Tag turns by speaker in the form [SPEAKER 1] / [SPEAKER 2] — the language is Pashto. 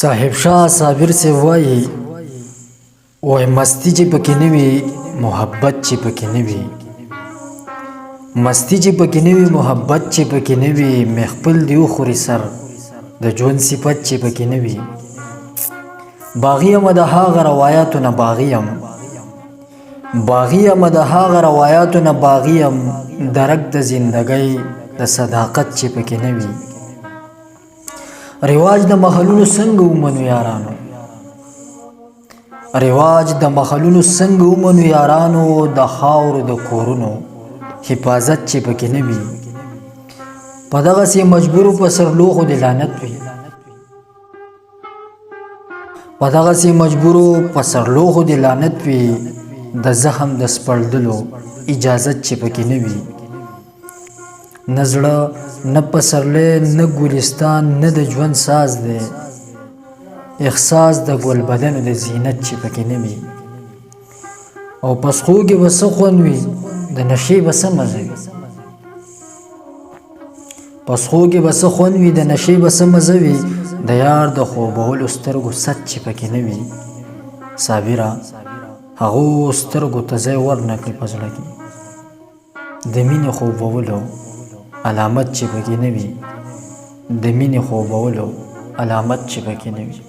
[SPEAKER 1] صاحب شاه صابر سے وایي مستی چې پکې نه وي محبت چې پکې نه وي مستی چې پکې نه وي محبت چې پکې نه وي مې خپل دی وخوري سر د ژوند صفت چې پکې نه وي باغي یم د هغه روایاتو نه باغي یم باغي یم د هغه روایاتو نه باغي یم درک د زندګۍ د صداقت چې پکې نه وي رواج د محلونو څنګه ومنو یارانو رواج د محلونو څنګه ومنو یارانو د خاورو د کورونو حفاظت چې پکې نه وي په دغسې مجبورو په سرلوغو د لعنت وي په دغسې مجبورو په سرلوغو د لعنت وي د زخم د سپړدلو اجازت چې پکې نه وي نه زړه نه پسرلی نه ګلستان نه د ژوند ساز دی احساس د ګل بدنو د زینت چې پکې نه وي او پسخو کې به څه خوند وي د نشې به څه مزه وي پسخو کې به څه خوند وي د نشې به څه مزه وي د یار د خوبولو سترګو ست چې پکې نه وي صابره هغو سترګو ته ځای ورنه کړي په زړه کې د مینې خوبولو علامت چې پکې نه وي د مینې خوبولو علامت چې پکې نه وي